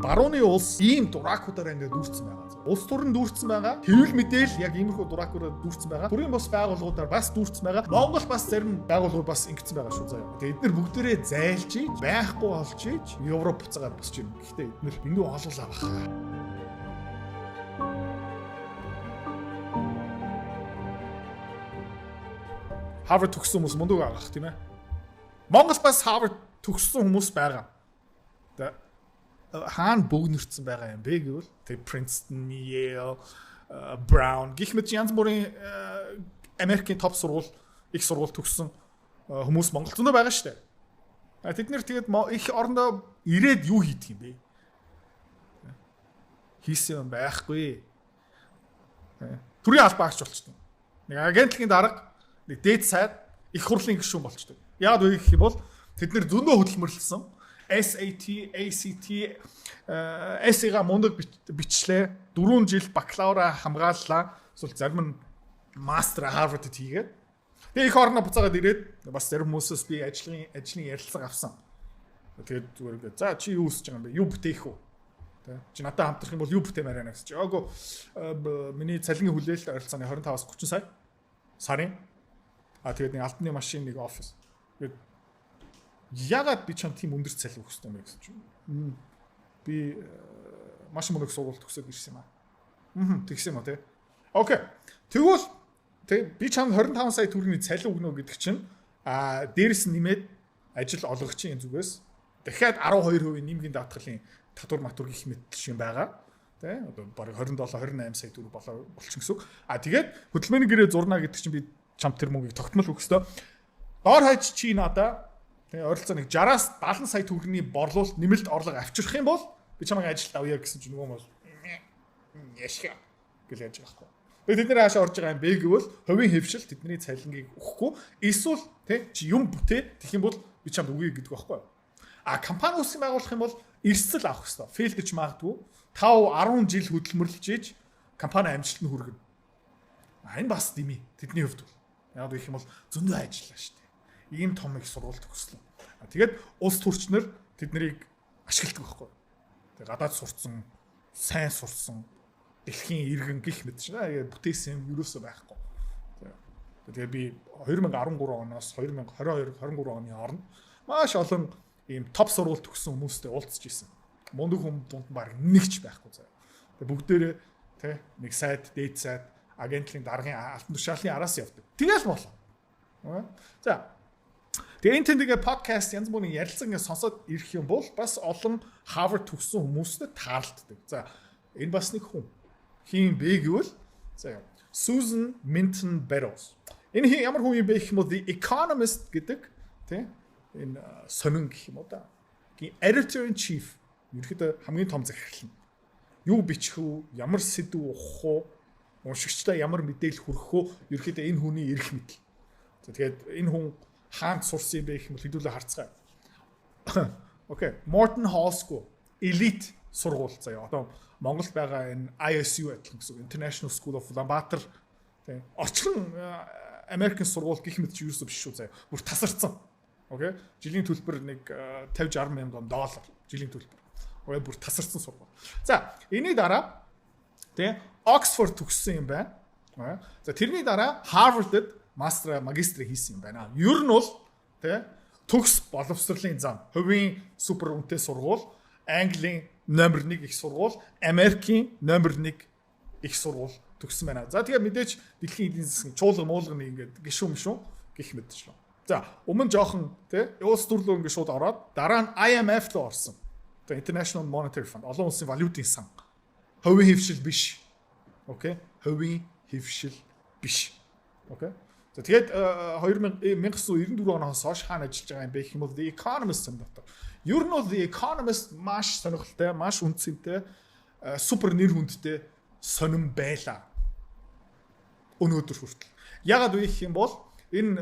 барууны улс ийм дуракуудаараа ингээд дүүрсэн байгаа. Улс төр нь дүүрсэн байгаа. Тэрүүл мэдээл яг иймэрхүү дуракуудаар дүүрсэн байгаа. Төрийн бос байгууллагуудаар бас дүүрсэн байгаа. Монгол бас зарим байгууллагууд бас ингэсэн байгаа шүү заяа. Тэгээд эдгээр бүгдээрээ зайлжиж, байхгүй олжиж, Европ буцаагаад босч юм. Гэхдээ эдгээр эндүү олуулаа баха. Harvard төгссөн хүмүүс мундаг аах тийм ээ. Монгол бас Harvard төгссөн хүмүүс байгаа. Хаана бөгнөрцөн байгаа юм бэ гэвэл тэг Princeton, Yale, Brown гэх мэт янз бүрийн Америкийн топ сургууль, их сургууль төгссөн хүмүүс Монголд зөндөө байгаа шүү дээ. Тэд нэр тэгээд их орондоо ирээд юу хийдэг юм бэ? Хийсэн юм байхгүй. Төрийн албаагч болчихсон. Нэг агентлагийн дарга, нэг дээд сайд их хурлын гишүүн болчихдог. Яг үгүй гэх юм бол тэд нэр зөндөө хөдөлмөрлсөн. SAT, ACT, SE-га мундаг бичлээ. 4 жил бакалавра хамгааллаа. Эсвэл зарим нь мастер Harvard-д хийгээд. Тэгээ их орноо буцаагаад ирээд бас зарим хүмүүсээс би ажлын ярилцлага авсан. Тэгээд зүгээр ингээд за чи юу хүсэж байгаа юм бэ? Юу бүтээх үү? Тэ чи надад хамтрах юм бол юу бүтээмээр байна гэж. Яагүй миний цалингийн хүлээлт ойролцооны 25-аас 30 сарын. Тэгээд нэг алтны машин, нэг офис. Тэгээд ягаад би чам тийм өндөр цалин өгөх ёстой юм бэ гэсэн чинь. Би маш мундаг сургууль төгсөөд ирсэн юм аа. Тэгсэн юм аа тий. Окей. Тэгвэл би чам 25 сая төгрөгийн цалин өгнө гэдэг чинь дээрэс нь нэмээд ажил олгогчийн зүгээс дахиад 12% нэмгийн даатгалын татвар матур гэх мэт шиг байгаа. Тэ одоо бараг 27 28 сая төгрөг болчихсон гэсэн үг. Тэгээд хөдөлмөрийн гэрээ зурна гэдэг чинь би чам тэр мөнгийг тогтмол өгөх ёстой. Доор хаяж чи надаа ойролцоо нэг 60-аас 70 сая төгрөгийн борлуулалт нэмэлт орлого авчрах юм бол би чамайг ажилд авъя гэсэн чинь нөгөө бол яшаа гэж яаж байгаа байхгүй. Тэгээд тэд нэр хаашаа орж байгаа юм бэ гэвэл хувийн хэвшил тэдний цалингийг өгөхгүй эсвэл чи юм бүтээ тэгэх юм бол би чамд өгье гэдэг байхгүй. Компани үүсгэн байгуулах юм бол эрсдэл авах хэрэгтэй. Фейл гэж магадгүй 5-10 жил хөдөлмөрлөж ийж компани амжилтанд хүргэнэ. Энэ бас дими тэдний хувьд бол. Яг гэх юм бол зөндөө ажиллаа шүү дээ. Ийм том их сургууль төгслөө. Тэгээд улс төрчнөр тэднийг ашигладаг байхгүй. Тэгээд гадаад сурцсан, сайн сурцсан, дэлхийн иргэн гих мэт чинь бүтээсэн юм юусоо байхгүй. Тэгээд би 2013 оноос 2022-23 оны хооронд маш олон ийм топ сургууль төгссөн хүмүүстэй уулзж ирсэн. Мундаг хүмүүс дунд баг нэгч байхгүй заяа. Тэгээд бүгдээрээ нэг сайд, дээд сайд, агентлагийн даргын алтан тушаалын араас явдаг. Тэгэл болоо. За тэгээ энэ тэндэгээ подкаст янз бүрийн ярилцсан ингэ сонсоод ирэх юм бол бас олон Harvard төгссөн хүмүүстэй таарлтдаг. За энэ бас нэг хүн. Хин бэ гэвэл за Susan Minton Meadows. Энэ хин ямар хүн юм бэ гэх юм бол The Economist гэдэг энэ сонин гэх юм уу да. Editor in chief ерөөдөө хамгийн том захирал нь. Юу бичих үү, ямар сэдв ухах уу, уншигчтай ямар мэдээлэл хүргэх үү, ерөөдөө энэ хүний эрх мэдэл. За тэгээд энэ хүн хаанд сурсан юм бэ гэх юм бол хэдүүлээ харцгаая. Окей. Morton Hall School, elite сургууль заяа. Одоо Монголд байгаа энэ ISU адилхан гэсэн International School of Ulaanbaatar тийм орчин Америкийн сургууль гэх мэт ч юусоо биш шүү заяа. Бүр тасарсан. Окей. Жилийн төлбөр нэг 50-60 мянган доллар жилийн төлбөр. Окей, бүр тасарсан сургууль. За, энэний дараа тийм Oxford төгссөн юм байна. За, тэрний дараа Harvard-д магистр хийсэн юм байна. Ер нь бол төгс боловсролын зам, хувийн супер үнэтэй сургууль, Английн номер 1 их сургууль, Америкийн номер 1 их сургууль төгссөн байна. За тэгээ мэдээж дэлхийн эдийн засгийн чуулга муулганы ингээд гişүүн гих мэдчихлээ. За өмнө жоохон улс төрлөө ингээд шууд ороод дараа нь IMF руу орсон. International Monetary Fund, олон улсын валютын сан. Хувийн хэвшил биш. Окей? Хувийн хэвшил биш. Окей? За тэгээд 1994 оноос хойш хаана ажиллаж байгаа юм бэ гэх юм бол The Economist дотор. Ер нь бол The Economist маш сонирхолтой, маш үнцэнтэй, супер нэр хүндтэй сонирн байла. Өнөөдөр хүртэл. Ягаад вэ гэх юм бол энэ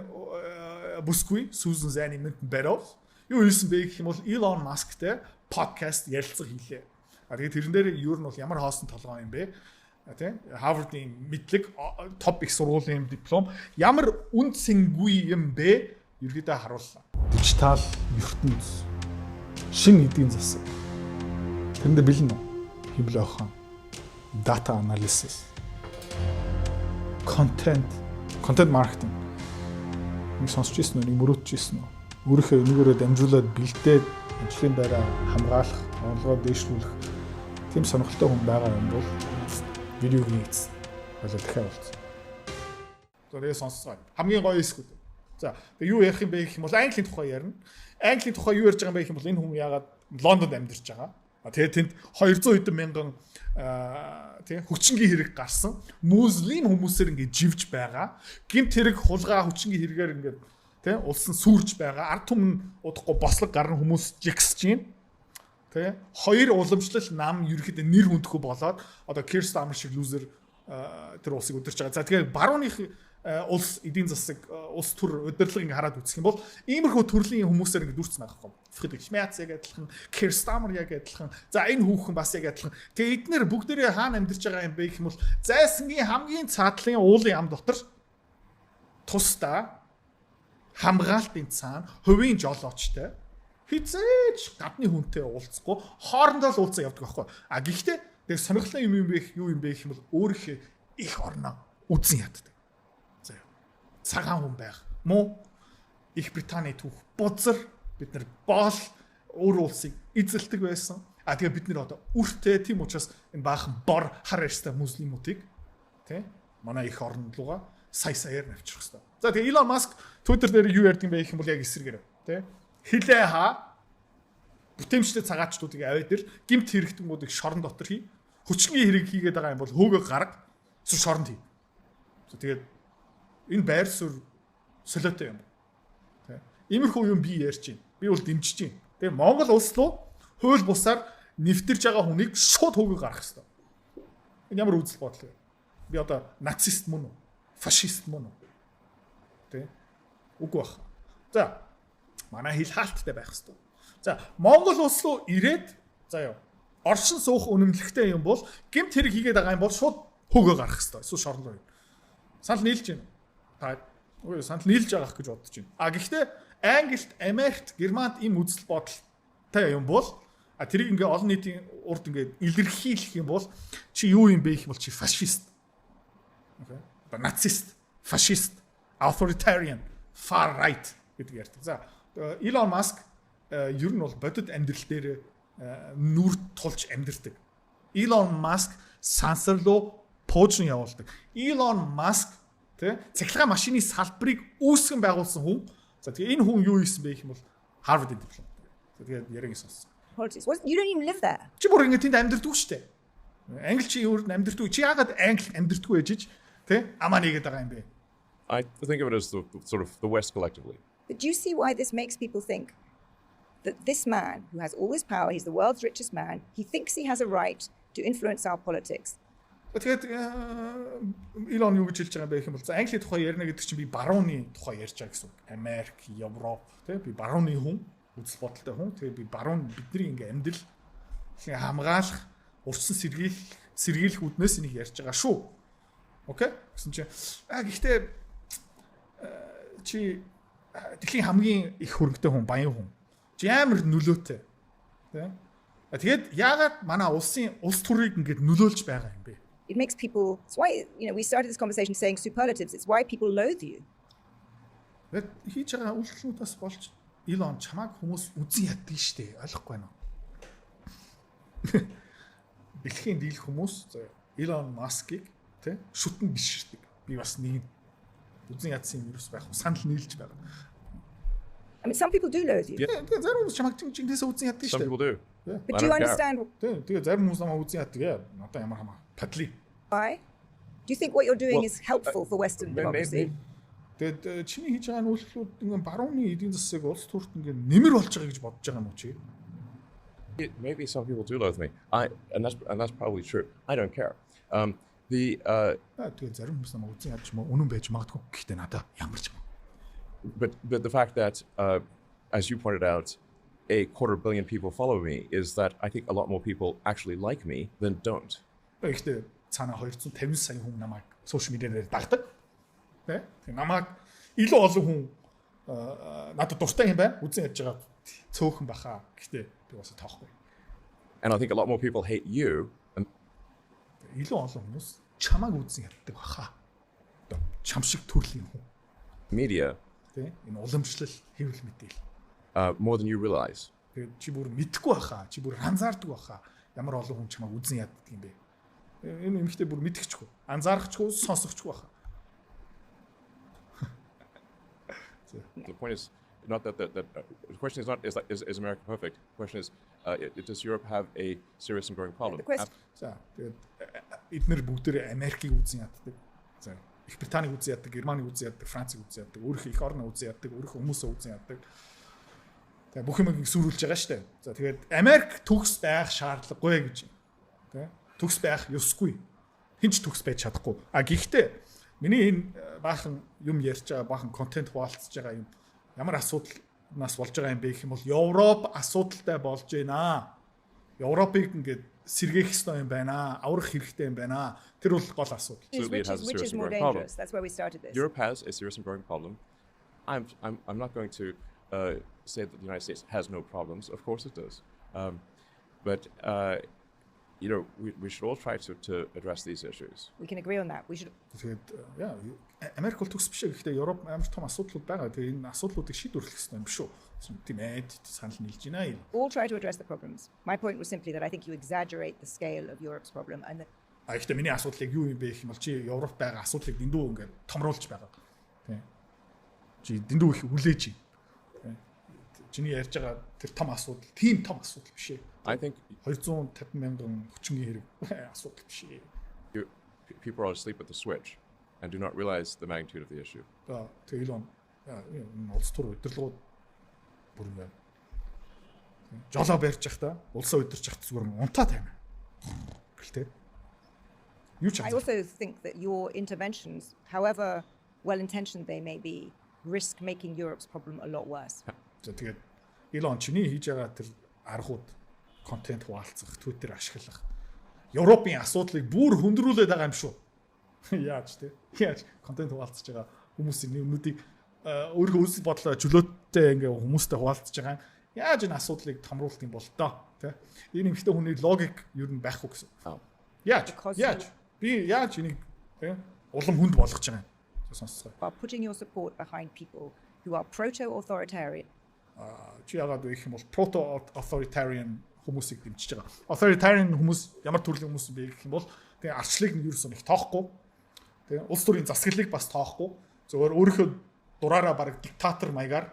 бүсгүй Susan Minton Meadows юу хэлсэн бэ гэх юм бол Elon Muskтэй подкаст ярилцлага хийлээ. Тэгээд тэрэн дээр ер нь бол ямар хоосон толгой юм бэ? Тийм Harvard-ийн мэдлэг топ их сургуулийн диплом ямар үн цэнгүй юм бэ? Ерөөдөө харууллаа. Дижитал ертөнц, шинэ эдийн засаг. Тэрэндээ бэлэн үү? Химлээ охоо. Data analysis. Content marketing. Нэг сонсч ирсэн үү? Нэг мөрөөдж ирсэн үү? Өөрийнхөө энэгээрээ дамжуулаад бэлдээд ажлын байраа хамгаалах, орлогоо дэвшүүлэх тийм сонирхолтой хүн байгаа юм бол видеогийн хийц болоо дахиад болцсон. Тэгээ сонсцгоо. Хамгийн гоё хэсгүүд. За тэгээ юу ярих юм бэ гэх юм бол Английн тухай ярина. Английн тухай юу ярьж байгаа юм бэ гэх юм бол энэ хүн яагаад Лондонд амьдарч байгаа. Тэгээ тэнд 200 хэдэн мянган тэгээ хүчингийн хэрэг гарсан. Муслим хүмүүсээр ингээд живж байгаа. Гэмт хэрэг хулгай хүчингийн хэрэгээр ингээд тэ улсын сүрж байгаа. Ард түмэн удахгүй бослог гарна хүмүүс жигсэж байна. Тэ хоёр уламжлал нам ерөөхдөө нэр хүндхгүй болоод одоо Kirsten шиг лузер тэр улсыг өдөрч байгаа. За тэгээ барууных улс эдийн засаг улс төр удирдлага ингээ хараад үзэх юм бол иймэрхүү төрлийн хүмүүсээр ингээ дүүрсэн байгаа юм. Friedrich Merz яг адилхан, Keir Starmer яг адилхан. За энэ хүүхэн бас яг адилхан. Тэгээ эдгээр бүгдээрээ хаана амьдарч байгаа юм бэ гэх юм бол зайсангийн хамгийн цаатлын уулын ам дотор тусдаа хамгаалтын цаана хувийн жолоочтой хизээч гадны хүнтэй уулзахгүй хоорондоо л уулзаа явдаг байхгүй. А гэхдээ тэг сонирхолтой юм бэ юу юм бэ гэх юм бол өөрийнхөө их орноо үзэн яддаг. За цагаан хүн байх муу Их Британий түүх бузар бид нар боол өөр улсыг эзэлдэг байсан. А тэгээ бид нар одоо үртэй тийм учраас энэ баахан бор хар ярьстай муслимуудыг тий манай их орнд руугаа саяар навчих хэвээр. За тэгээ Elon Musk Twitter дээр юу ярьдаг юм бэ гэх юм бол яг эсэргээр тий хилээ хаа бүтэмжтэй цагаачдуудыг аваад ир гимт хэрэгтгүүдийг шорон дотор хий. Хүчний хэрэг хийгээд байгаа юм бол хөөгөө гарга эсвэл шоронд хий. Тэгээд энэ байр суурь солиотой юм. Тэ. Иймэрхүү юм би ярьж байна. Би бол дэмжиж байна. Тэгээ Монгол улс руу хууль бусаар нэвтэрж байгаа хүнийг шууд хөөгөө гаргах хэрэгтэй. Энэ ямар үзэл бодол вэ? Би одоо нацист мөн үү? Фашист мөн үү? Тэ. Үгүй бах. За манай хил хаалттай байх хэрэгтэй. За Монгол улс руу ирээд за яа оршин суух үнэмлэхтэй юм бол гэмт хэрэг хийгээд байгаа юм бол шууд хөөгөө гарах хэрэгтэй. Эсвэл шорон руу. Санал нийлж байна. Та үгүй санал нийлж байгаах гэж бодож байна. А гэхдээ Англид, Америкт, Германд ийм үзэл бодолтой юм бол тэрийг ингээ олон нийтийн урд ингээ илэрхийлэх юм бол чи юу юм бэ гэх юм бол чи фашист. Окей. Нацист, фашист, authoritarian, far right гэдэг ярьдаг. За Elon Musk ер нь бол бодит амьдрал дээр нүр тулж амьдэрдэг. Elon Musk сансарлуу пуужин явуулдаг. Elon Musk тэ цахилгаан машины салбарыг үүсгэн байгуулсан хүн. За тэгээ энэ хүн юу хийсэн бэ гэх юм бол Harvard-ийн диплом. Тэгээд яриаг сонссон. You don't even live there. Чи бүр ингэ тэнд амьдэрдэг шүү дээ. Англи чи өөр амьдэрдэг. Чи яагаад англи амьдэрдэг вэ гэж тэ амаа нэгээд байгаа юм бэ? I think of it as the sort of the West collectively. But do you see why this makes people think that this man who has all this power, he's the world's richest man, he thinks he has a right to influence our politics. Тэгээд Elon юу гэж хэлж байгаа юм бэ гэх юм бол Англи тухай ярина гэдэг чинь би барууны тухай ярьж байгаа гэсэн үг. Америк, Европ тий би барууны хүн, үзэл бодолтой хүн. Тэгээд би баруун бидний ингээ амьдрал хамгаалах, урьдчилан сэргийлэх үднээс энийг ярьж байгаа шүү. Окей? Гэсэн чинь гэхдээ чи дэлхийн хамгийн их хөрөнгөтэй хүн, баян хүн. Чи амар нөлөөтэй. Тий? Тэгээд яагаад манай улс төрийг ингээд нөлөөлж байгаа юм бэ? It makes people, it's why, we started this conversation saying superlatives, it's why people loathe you. Тэгээд хийж байгаа үйлчлэлүүдээс болж Elon чамайг хүмүүс үзэн яддаг штэ, ойлгохгүй байна уу? Дэлхийн дийлэх хүмүүс Elon Musk-ыг тий шүтэн биширдэг. Би бас нэг үзэн ядсан юм ерөөс байх. Санал нийлж байгаа. I mean, some people do loathe you. Тэгээд зарим хүмүүс чамайг чингээс үзэн яддаг штэ. Some people do. But do you understand Тэгээд зарим хүмүүс намайг үзэн яддаг яа. Надаа ямар хамаа. Падли. why? Do you think what you're doing is helpful for Western democracy? Тэгээд чиний хийж байгаа нүүлслүүд ингээд барууны эдийн засаг улс төрт ингээд нэмэр болж байгаа гэж бодож байгаа юм уу чи? Maybe some people do loathe me. And that's probably true. I don't care. Тэгээд зарим хүмүүс намайг үзэн ядч юм уу? Үнэн байж магадгүй. Гэхдээ надаа ямар ч юм. But the fact that, as you pointed out, 250 million people follow me is that I think a lot more people actually like me than don't. Гэхдээ цаана 250 сая хүн намайг сошиал медиа дээр дагдаг. Тэ? Намайг илүү олон хүн надад дуртай юм байна. Үзэн ядж байгаа цөөхөн баха. Гэхдээ би бас тоохгүй. And I think a lot more people hate you. And Илүү олон хүмүүс чамааг үзэн яддаг баха. Одоо чам шиг төрлийн хүн. media Тэ энэ уламжлал хэвлэл мэдээл. more than you realize. Тэгээд чи бүр мэдэхгүй баха. Чи бүр анзаардаг баха. Ямар олон хүн чамааг үзэн яддаг юм бэ? Энэ эмэгтэй бүр мэдчихгүй. Анзаарчихгүй, сонсчихгүй баха. The point is not that the question is not is America perfect? The question is does Europe have a serious and growing problem? The question- За тэгээд эднэр бүгдээ Америкийг үзэн яддаг. За Их Британиг үзэн яддаг, Германыг үзэн яддаг, Францыг үзэн яддаг, өөрийнхөө их орноо үзэн яддаг, өөрийнхөө хүмүүсөө үзэн яддаг. Тэгээ бүх юмыг сүрүүлж байгаа шүү дээ. За тэгээд Америк төгс байх шаардлагагүй гэж юм. Тэ? Төгс байх ёсгүй. Хинч төгс байж чадахгүй. А гэхдээ миний энэ баахан юм ярьж байгаа, баахан контент хуваалцж байгаа юм ямар асуудал нас болж байгаа юм бэ гэх юм бол Европ асуудалтай болж байна. Европыг ингээд сэргээх ёстой юм байна. Аврах хэрэгтэй юм байна. Тэр бол гол асуудал. Absolutely, it has a Which serious is more and growing problem. dangerous. That's where we started this. Europe has a serious and growing problem. I'm not going to say that the United States has no problems. Of course it does. But you know, we should all try to address these issues. We can agree on that. We should Тэгээд яа Америк бол төгс биш гэхдээ Европ амар том асуудлууд байгаа. Тэгээд энэ асуудлуудыг шийдвэрлэх хэрэгтэй юм шүү. Тийм ээ санал нийлж байна. all try to address the problems. My point was simply that I think you exaggerate the scale of Europe's problem and that А ихтэй миний асуудлыг юу юм бэ гэх юм бол чи Европ байгаа асуудлыг дэндүү ингээд томруулж байгаа. Тийм. Чи дэндүү их хүлээж байна. Тийм. Чиний ярьж байгаа тэр том асуудал, тийм том асуудал биш ээ. I think 250 мянган хүчингийн хэрэг асуудал биш ээ. people are asleep at the switch and do not realize the magnitude of the issue. Тэгээ илүү энэ улс төр удирдлагууд бүр ингээд жолоо барьж явах та улсаа удирч явах зүгээр унтаа таймаа. Гэлтэй. Юу ч I also think that your interventions, however well-intentioned they may be, risk making Europe's problem a lot worse. За тэгээд Илон чиний хийж байгаа тэр аргууд контент хуваалцах, Twitter ашиглах Европын асуудлыг бүр хөндрүүлээд байгаа юм шүү. Яаж те? Яаж контент хуваалцж байгаа хүмүүсийн өмнөдийг өөрийнхөө үйл бодлоо чөлөөтэй ингээ хүмүүстэй хуваалцж байгаа. Яаж энэ асуудлыг томруулах юм бол тоо, те? Энэ ихтэй хүний логик юу н байхгүй гэсэн. Яаж? Because Яаж? Би яаж энийг те? Улам хүнд болгож байгаа юм. Сонсцгоо. By putting your support behind people who are proto-authoritarian, Чи яагаад вэ гэх юм бол proto-authoritarian хүмүүсийг дэмжиж байгаа. Authoritarian хүмүүс ямар төрлийн хүмүүс бэ гэх юм бол тэгээ арчлыг нь ерөөсөө их тоохгүй. Тэгээ улс төрийн засаглалыг бас тоохгүй. Зөвхөн өөрийнхөө дураараа баг диктатор маягаар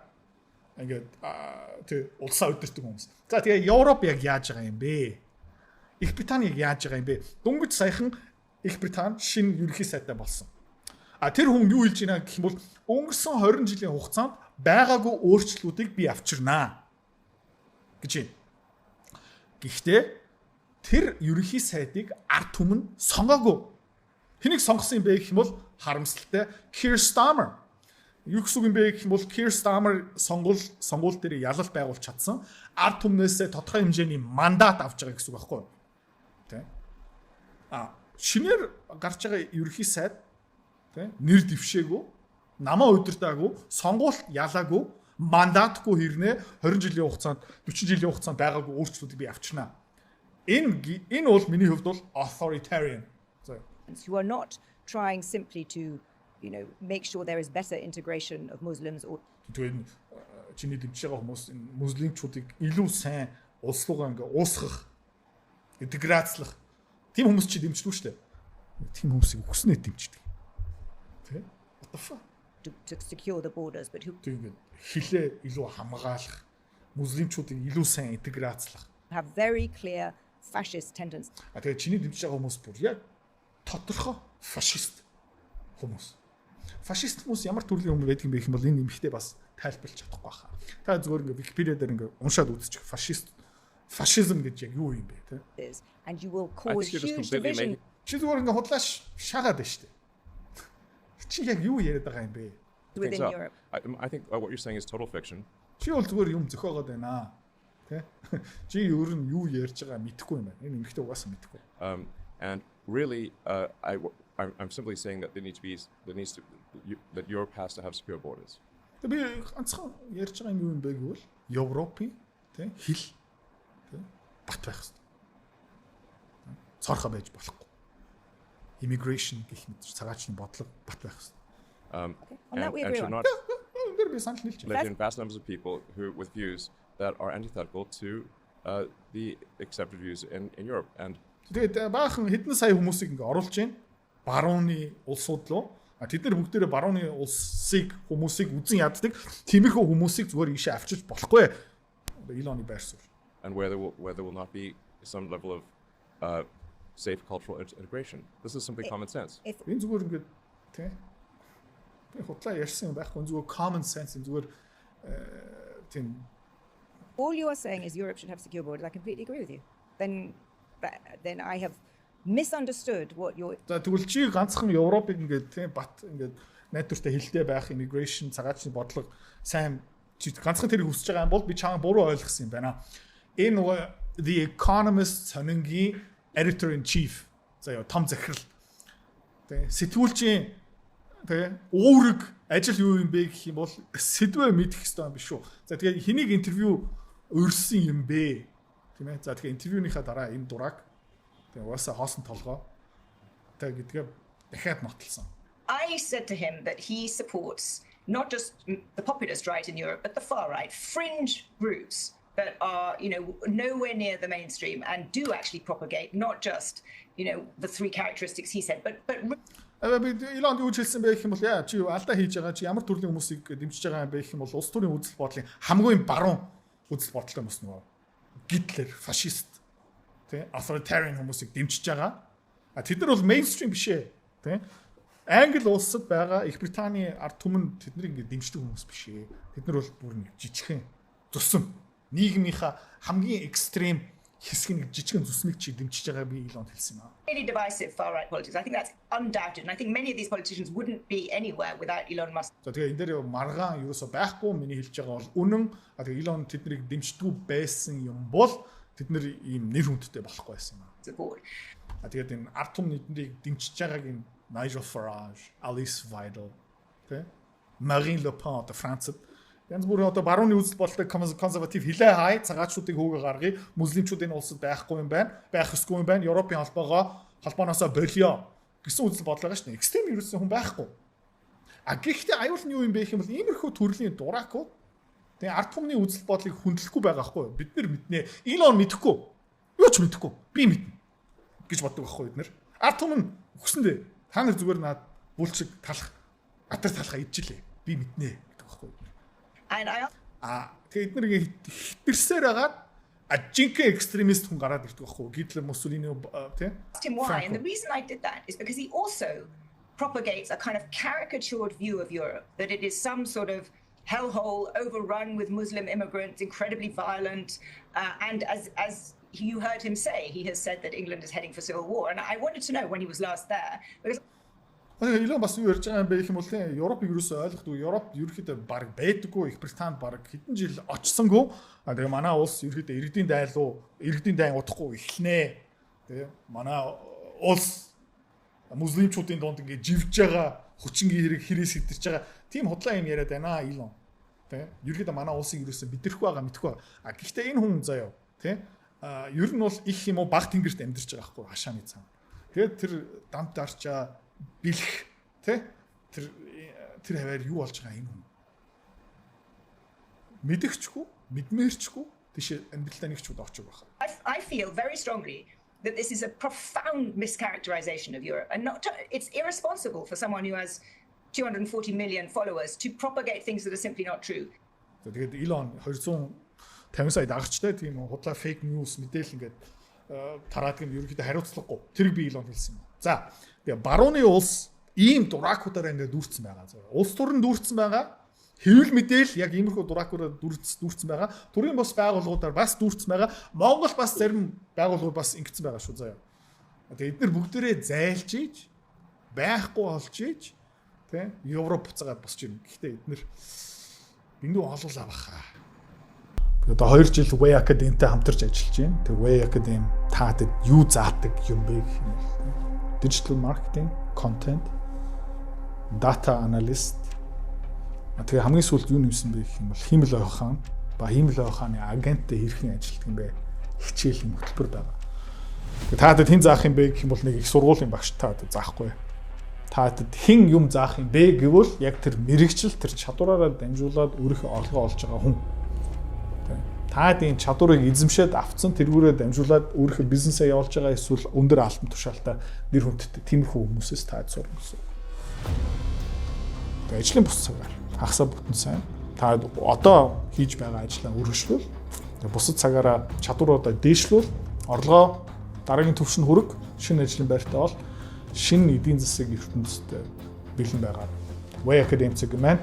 ингээд тэг улсаа удирддаг хүмүүс. За тэгээ Европ яг яаж байгаа юм бэ? Их Британи яаж байгаа юм бэ? Дөнгөж саяхан Их Британи шинэ ерөнхий сайтай болсон. Тэр хүн юу хэлж байна гэх юм бол өнгөрсөн 20 жилийн хугацаанд байгаагүй өөрчлөлтүүдийг би авчирнаа гэж байна. Гэхдээ тэр ерөнхий сайдыг ард түмэн сонгоогүй. Хэнийг сонгосон юм бэ гэх юм бол харамсалтай Keir Starmer. Юу гэсэн үг юм бэ гэх юм бол Keir Starmer сонгуул дээр ялал байгуулж чадсан. Ард түмнээсээ тодорхой хэмжээний мандат авч байгаа гэсэн үг байхгүй юу? Тэ? Шинээр гарч байгаа ерөнхий сайд тэ нэр дэвшээгүй, намаа удирдаагүй, сонгуульд ялаагүй, мандатгүй хэрнээ 20 жилийн хугацаанд 40 жилийн хугацаанд байгаагүй өөрчлөлтүүдийг би авчирнаа. Энэ бол миний хувьд бол authoritarian. who are not trying simply to, you know, make sure there is better integration of Muslims or Тэгээд чиний дэмжиж байгаа хүмүүс энэ муслимчуудыг илүү сайн улс руугаа ингээ уусгах, интеграцлах тийм хүмүүс чи дэмжлүү шүү дээ. Тийм хүмүүсийг өгснөө дэмждэг. Тэ? What the fuck? to secure the borders, but who Тэгээд хилээ илүү хамгаалах, муслимчуудыг илүү сайн интеграцлах. have very clear fascist tendencies. Тэгээд чиний дэмжиж байгаа хүмүүс бүр яг тодорхой фашист хүмүүс. Фашист хүмүүс ямар төрлийн хүмүүс байдаг юм бэ гэх юм бол энэ нэмэгтэй бас тайлбарлаж чадахгүй байхаа. Та зүгээр ингээ Википедиа дээр ингээ уншаад үзчих фашизм гэж яг юу юм бэ те? And you will I cause think you're just huge completely division. making Чи зүгээр ингээ худлааш шагаад байна шүү дээ. Чи яг юу яриад байгаа юм бэ? Within things up. Europe. I think what you're saying is total fiction. Чи бол зүгээр юм зөхөөгөөд байна. Тэ? Чи өөр нь юу ярьж байгаа мэдэхгүй юм байна. Энэ нэмэгтэй угаасаа мэдэхгүй. And really, I'm simply saying that that Europe has to have secure borders. Тэгээ би ганцхан ярьж байгаа юм юу юм бэ гэвэл Европын тэ хил тэ бат байх хэрэгтэй. цорхоо байж болохгүй. Immigration гэх мэт цагаачны бодлого бат байх хэрэгтэй. On that we And agree should on. not Өндөр би санал нийлж байна. let in vast numbers of people who with views that are antithetical to the accepted views in Europe. And Тэгээд баахан хэдэн сая хүмүүсийг ингээ оруулж байна. Барууны улсууд руу. Тэд нар бүгдээрээ барууны улсыг хүмүүсийг үзэн яддаг. Тиймэрхүү хүмүүсийг зүгээр ийшээ авчиж болохгүй. Илоны байр суурь. and where there will not be some level of safe cultural integration. This is simply common sense. Энэ зүгээр ингээ тий. Би хутлаа ярьсан юм байхгүй зүгээр common sense зүгээр тийм. All you are saying is Europe should have secure borders. I completely agree with you. Then I have misunderstood what you're. За тэгвэл чи ганцхан Европыг ингээд тийм бат ингээд найдвартай хилтэй байх immigration цагаачны бодлого сайн чи ганцхан тэрийг хүсэж байгаа юм бол би чамаа буруу ойлгосон юм байна. Энэ нөгөө The Economist сонингийн editor in chief заяа том захирал. Тэ сэтгүүлчийн тэ өөрөг ажил юу юм бэ гэх юм бол сэдвээ мэдэх хэрэгтэй юм биш үү. За тэгээ хэнийг интервью өрсөн юм бэ? Тийм ээ. За тэгээ интервьюнийхаа дараа энэ дураг тэгээ угаасаа хоосон толгоо тэ гэдгээ дахиад нотолсон. I said to him that he supports not just the populist right in Europe, but the far right, fringe groups that are, nowhere near the mainstream and do actually propagate not just, the three characteristics he said, but. Би Илонд юу хэлсэн бэ гэх юм бол яа чи алдаа хийж байгаа чи ямар төрлийн хүмүүсийг дэмжиж байгаа юм бэ гэх юм бол улс төрийн үзэл бодлын хамгийн баруун үзэл бодлого хүмүүс нөгөө Гитлер, фашист, тий, authoritarian хүмүүсийг дэмжиж байгаа. Тэд нар бол mainstream биш ээ, тий. Англи улсад байгаа Их Британий ард түмэн тэднийг ингэ дэмждэг хүмүүс биш ээ. Тэд нар бол бүр нэг жижигхэн зүсэм нийгмийнхаа хамгийн экстрем хэсгийн нэг жижигхэн зүсмийг чи дэмжиж байгаа би Илонд хэлсэн юм аа. Really divisive far right politics. I think that's undoubted, and I think many of these politicians wouldn't be anywhere without Elon Musk. За тэгээ энэ дээр маргаан ерөөсө байхгүй миний хэлж байгаа бол үнэн. Тэгээ Илон тэднийг дэмждэггүй байсан юм бол тэд нар ийм нэр хүндтэй болохгүй байсан юм аа. Support. Тэгээд энэ ард түмэн эднийг дэмжиж байгааг энэ Nigel Farage, Alice Weidel, тэ Marine Le Pen одоо Францад янз бүрийн одоо барууны үзэл бодлого консерватив хилээ хай цагаачуудыг хөөгө гаргая, муслимчууд энэ улсад байхгүй юм байна, байх ёсгүй юм байна, Европын холбооноос болио гэсэн үзэл бодлого шүү дээ. Экстрем ерөөсөн хүн байхгүй. Гэхдээ аюул нь юу юм бэ гэх юм бол иймэрхүү төрлийн дуракууд тэгээ ард түмний үзэл бодлыг хүндлэхгүй байгаа байхгүй юу? Бид нар мэднэ. Илон мэдэхгүй. Юу ч мэдэхгүй. Би мэднэ гэж боддог байхгүй юу бид нар. Ард түмэн өгсөндөө та нар зүгээр наад бүлчиг талах атар талхаа идчихлээ. Би мэднэ гэдэг байхгүй юу? And тэгээд эдгээр хитэрсээр агаад жинхэнэ экстремист хүн гараад ирдэг байхгүй юу? Гитлер, Муссолини тий? asked him why, and the reason I did that is because he also propagates a kind of caricatured view of Europe, that it is some sort of hellhole overrun with Muslim immigrants, incredibly violent, and as you heard him say, he has said that England is heading for civil war, and I wanted to know when he was last there, because Илон бас юу ярьж байгаа юм бэ гэх юм бол тийм Европ ерөөсөө ойлгохгүй. Европ ерөөхдөө баг байдаггүй. Их Британд баг хэдэн жил очсонгүй. Тэгээ манай улс ерөөхдөө иргэдийн дайн удахгүй эхлэнэ. Тэгээ манай улс муслимчуудын донд ингээд живж байгаа хүчингийн хэрэгээс хэтэрч байгаа. Тийм худлаа юм яриад байна Илон. Тэ ерөөхдөө манай улсыг ерөөсөө бидэрхгүй байгаа мэдхгүй. Гэхдээ энэ хүн заяа тий ер нь бол их юм уу баг тэнгэрт амьдарч байгаа байхгүй хашааны цаана. Тэгээд тэр дамт дарчаа бэлэх тий тэр хаваар юу болж байгаа юм хүн мэдэгчгүй мэдмээрчгүй тийш амьдралаа нэг ч удаа очиж байгаа. I feel very strongly that this is a profound mischaracterization of Europe, and it's irresponsible for someone who has 240 million followers to propagate things that are simply not true. Тэгээд Elon 250 сая дагагчтай тийм худлаа фейк ньюс мэдээлэл ингээд тараадаг юм ерөнхийдөө хариуцлагагүй. Тэрийг би Elon хэлсэн юм. За тэгээ барууны улс ийм дуракуудаараа ингээд дүүрсэн байгаа. Улс төрн дүүрсэн байгаа. Хэвлэл мэдээл яг иймэрхүү дуракуудаар дүүрсэн байгаа. Төрийн бос байгууллагуудаар бас дүүрсэн байгаа. Монгол бас зарим байгууллагууд бас ингэсэн байгаа шүү заяа. Тэгээ эдгээр бүгдээрээ зайлж ийж байхгүй болж ийж тийм Европ буцаагаад босч юм. Гэхдээ эдгээр биндүү олуулаа баха. Одоо 2 жил Way Academy-тэй хамтарч ажиллаж байна. Тэг Way Academy таадаг юу заадаг юм бэ гэх юм бол digital marketing, content, data analyst. Тэгээ хамгийн сүүлд юу нэмсэн бэ гэх юм бол хиймэл ойхан ба хиймэл ойханы агенттэй хэрхэн ажилладаг юм бэ? Хичээлийн хөтөлбөр байгаа. Таадад хэн заах юм бэ гэх юм бол нэг их сургуулийн багш таадад заахгүй. Таадад хэн юм заах юм бэ гэвэл яг тэр мэрэгчл тэр чадвараараа дамжуулаад өөрийнхөө орлогоо олж байгаа хүн. Таад энэ чадварыг эзэмшээд авцсан тэргүүрээ дамжуулаад өөрийнхөө бизнесээ явуулж байгаа эсвэл өндөр алтан тушаалтай нэр хүндтэй тиймэрхүү хүмүүсээс таад сурна гэсэн. Тэгээ ажлын бус цагаар хагасаа бүтэн сайн. Таад одоо хийж байгаа ажлаа өргөжлүүл. Бусад цагаараа чадваруудаа дээшлүүл. Орлогоо дараагийн түвшин хүрэг, шинэ ажлын байртаа бол шинэ эдийн засаг ертөнцид бэлэн байгаа. Way Academic маань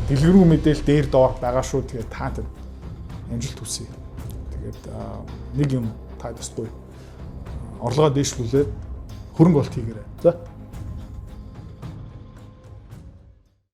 дэлгэрэнгүй мэдээлэл дээр доор байгаа шүү. Тэгээ таад амжилт хүсье. Тэгээд нэг юм та дэсгүй. Орлогоо дээшлүүлээд хөрөнгө олт хийгээрэй. За.